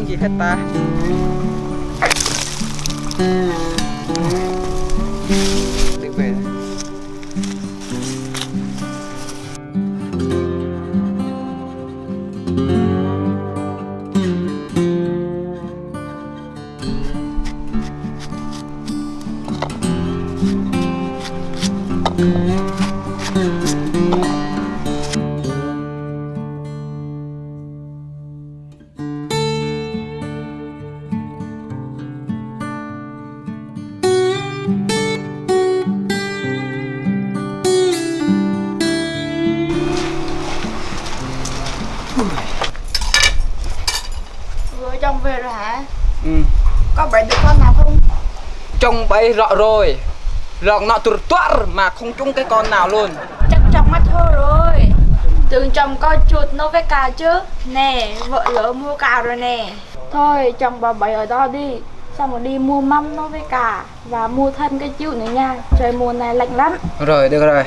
gì hết ta. Đi về. Vợ chồng về rồi hả? Ừ. Có bẫy được con nào không? Trông bẫy rõ rồi. Rộng nọ tuột toát mà không trúng cái con nào luôn. Chắc chồng mắt thôi rồi. Tưởng chồng coi chuột nấu với cà chứ. Nè, vợ lỡ mua cà rồi nè. Thôi, chồng bà bẫy ở đó đi. Xong rồi đi mua mắm nấu với cà. Và mua thêm cái chịu nữa nha. Trời mùa này lạnh lắm. Rồi, được rồi.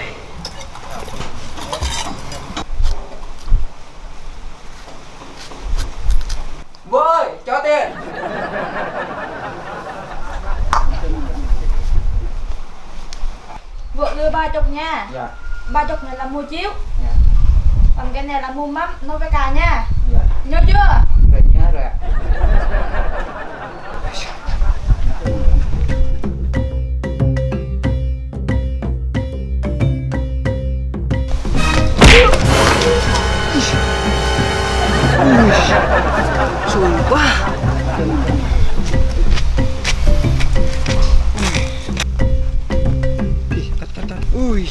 Vợ ơi, cho tiền. Vợ đưa 30 nha. Dạ. 30 này là mua chiếu. Dạ. Còn cái này là mua mắm nấu với cà nha. Dạ. Nhớ chưa? Rồi nhớ rồi ạ. Xui quá. Ui,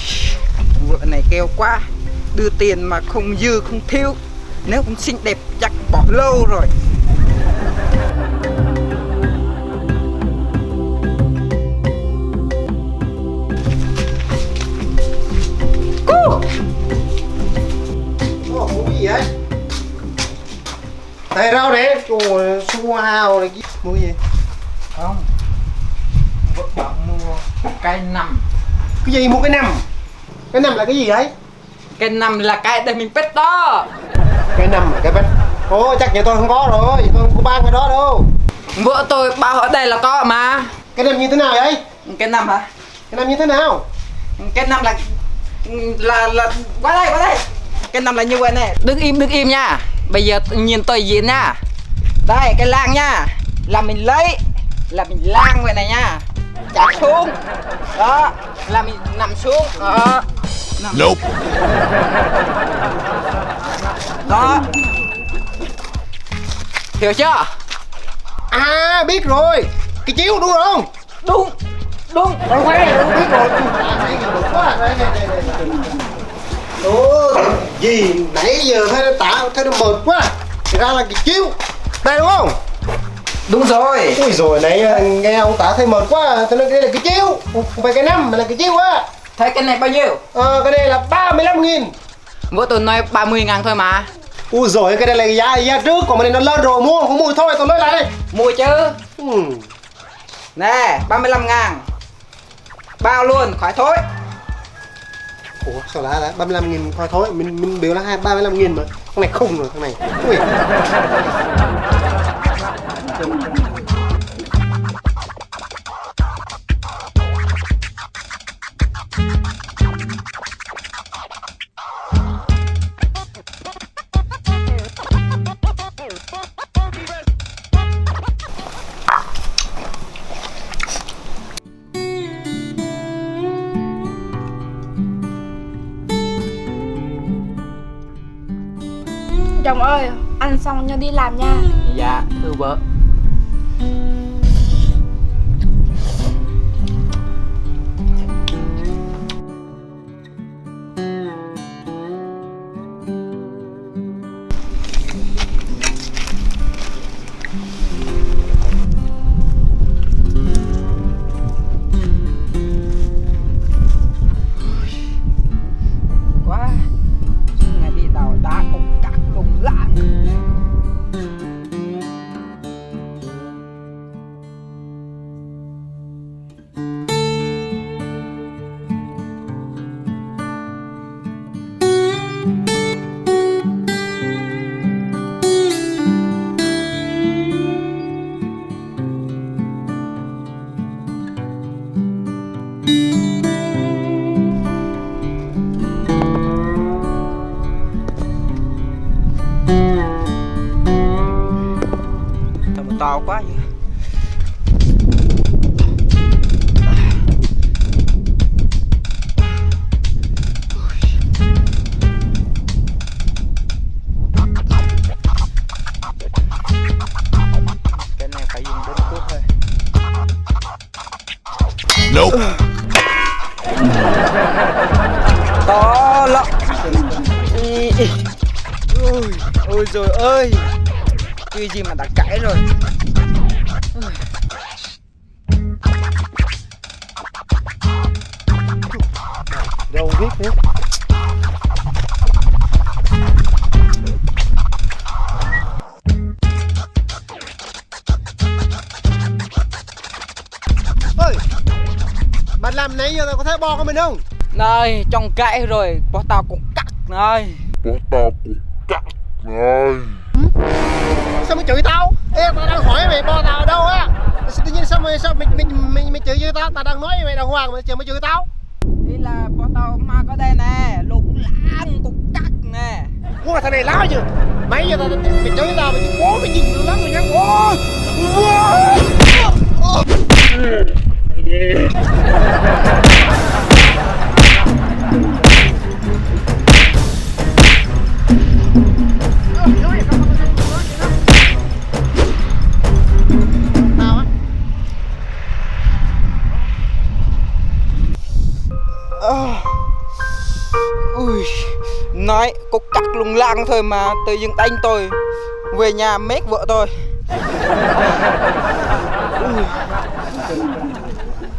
vợ này keo quá. Đưa tiền mà không dư không thiếu. Nếu không xinh đẹp chắc bỏ lâu rồi. Ủa, mua cái gì vậy? Thầy rau nè, trời su hào này kia. Mua cái gì? Không, vợ bảo mua cái nằm. Cái gì mua cái nằm? Cái nằm là cái gì đấy? Cái nằm là cái để mình pet đó. Cái nằm là cái bánh. Ồ, chắc nhà tôi không có rồi, tôi không có bán cái đó đâu. Vợ tôi bảo ở đây là có mà. Cái nằm như thế nào vậy? Cái nằm hả? Cái nằm như thế nào? Cái nằm là qua đây. Cái nằm là như vậy này. Đứng im nha. Bây giờ nhìn tôi diễn nha. Đây cái lang nha. Là mình lấy. Là mình lang vậy này nha. Chả xuống. Đó. Là mình nằm xuống. Đó. Nằm. Nope. Đó. Hiểu chưa? À, biết rồi. Cái chiếu đúng không? Đúng. Đúng. Không phải, biết rồi. Nãy giờ được quá. Ủa, gì nãy giờ thấy nó mệt quá. Thì ra là cái chiếu. Đây đúng không? Đúng rồi. Ui rồi nãy nghe ông tả thấy mệt quá. Tôi nói cái này là cái chiếu. Không phải cái nằm mà là cái chiếu á. Thấy cái này bao nhiêu? Cái này là 35.000. Vợ tôi nói 30.000 thôi mà. Ui rồi cái này là giá trước. Còn cái này nó lên rồi mua không mua thôi tôi nói lại đây. Mua chứ. Nè 35.000. Bao luôn khỏi thối. Ủa sao lạ đã 35.000 thôi thôi. Mình biểu là 35.000 mà. Con này khùng rồi thằng này. Ui. Chồng ơi, ăn xong nhớ đi làm nha. Dạ thưa vợ. Quá. Ngày đi đào đá cũng cắt lùng lạng. to quá vậy. Cái này phải dùng đến cuốc thôi. Nope. To lắm. Ôi trời ơi, cái gì mà đã cãi rồi. Đâu biết thế. Ơi, bạn làm nãy giờ tao có thấy bo của mình không? Này, trong cãi rồi, bố tao cũng cắt này. Sao mày chửi tao? Ê, tao đang hỏi mày bo tao ở đâu á? Tự nhiên sao mày chửi tao? Tao đang nói với mày đàng hoàng mà mày chửi tao? Đi là bố tao mà có đây nè, lụng lãng cũng cắt nè. Ủa thằng này láo chứ? Mấy giờ mày chửi tao mày bố mày nhìn dữ lắm mày nhá. Ui, nói có cắt lùng lang thôi mà tự dưng đánh tôi. Về nhà mét vợ tôi.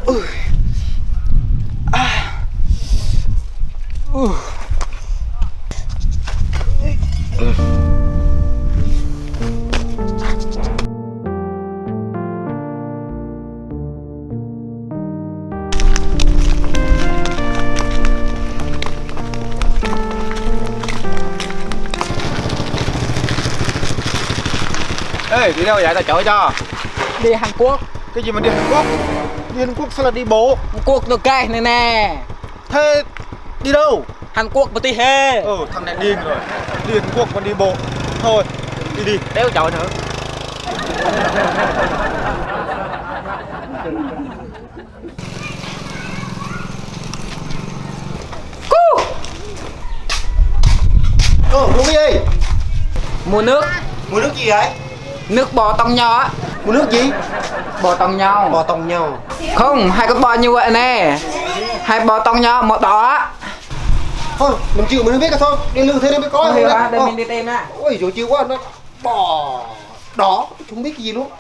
Ui. Ui. À. Ê, đi đâu vậy? Tao chở cho. Đi Hàn Quốc. Cái gì mà đi Hàn Quốc? Đi Hàn Quốc sao là đi bộ? Hàn Quốc nó cay này nè. Thế đi đâu? Hàn Quốc mà tí hê. Thằng này điên rồi. Đi Hàn Quốc mà đi bộ. Thôi, đi, đéo chọi nữa. Đúng gì? Mua nước. Mua nước gì vậy? Nước bò tông nho á. Mua nước gì? Bò tông nho. Bò tông nhau. Không, hai con bò như vậy nè. Hai bò tông nho một đỏ á. Thôi, mình chịu mình không biết cả thôi. Đi lưu thế nó mới có. Không hiểu hả? Để mình đi tìm nè. Ôi dồi chịu quá, nó bò đỏ, không biết cái gì luôn.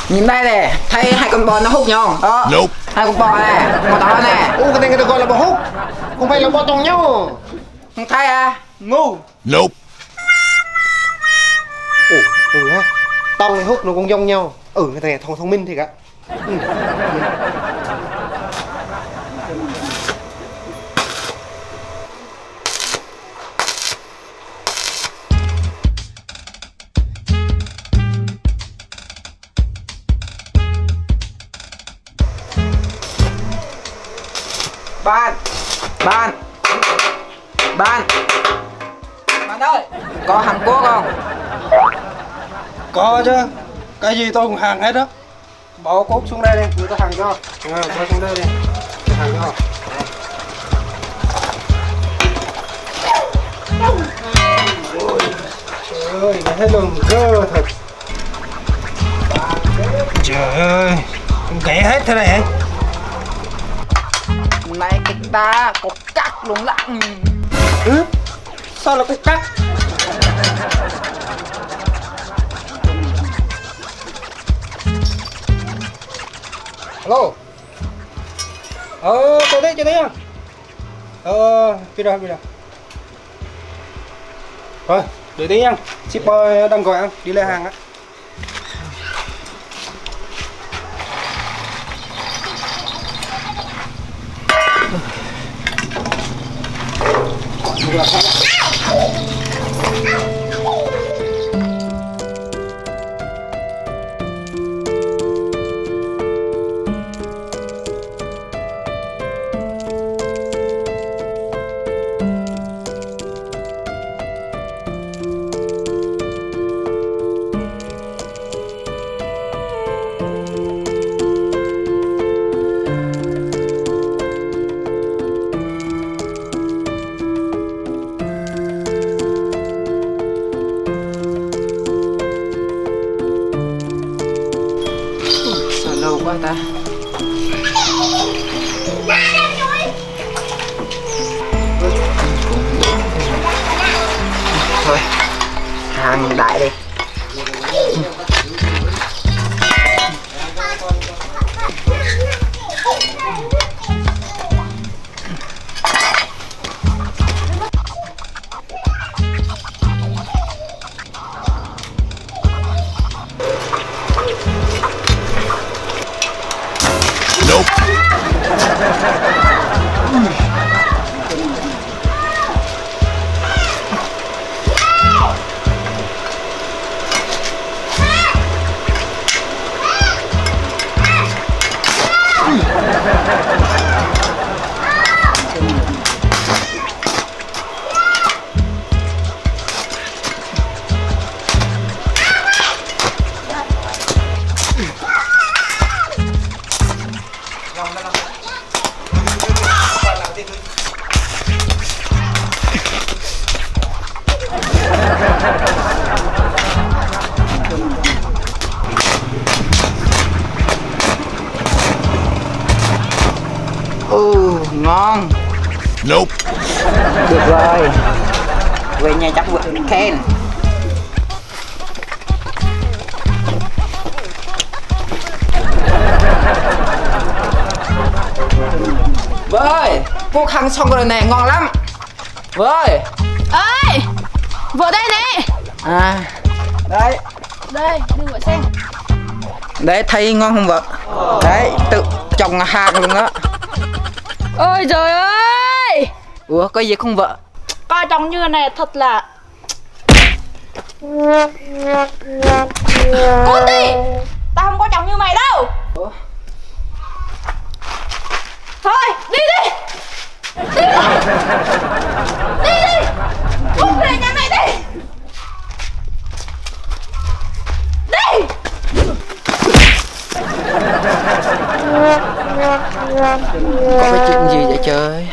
Nhìn đây nè, thấy hai con bò nó hút nhau. Đó. Nope. Hai con bò nè, một đỏ nè. Cái này người ta gọi là bò hút. Không phải là bò tông nhau. Không thấy à? Ngu. Nope. Ha. Tông này hút nó cũng giống nhau. Người ta này thông minh thiệt ạ. Bạn ơi, có Hàn Quốc không? Có chứ. Cái gì tôi cũng hàng hết đó. Bỏ cốt xuống đây đi, người ta hàng cho. Bỏ xuống đây đi. Hàng cho. Ôi trời ơi, hết lồng cơ thật. Trời ơi, kể hết thế này. Này cái ta có cắt luôn lặng. Sao là cục cắt? Alo. Tôi đây à? Biết rồi. Rồi, đợi tí nha. Shipper đang gọi anh, đi lấy hàng á. ta. Thôi hàng đại đi. Ngon. Nope. Được rồi. Về nhà chắc vượt khen. Vơi, cô khăn xong rồi nè, ngon lắm. Vơi. Ơi, vợ đây nè. À, đấy. Đây, đưa vợ xem. Đấy, thấy ngon không vợ? Đấy, tự trồng hàng luôn đó. Ôi trời ơi. Ủa, có gì không vợ? Coi trồng như này thật là cút đi. Tao không có trồng như mày đâu. Ủa? Thôi, đi đi. Đi đi. Đi đi. Cút về nhà mày đi. Đi. Có cái chuyện gì vậy trời?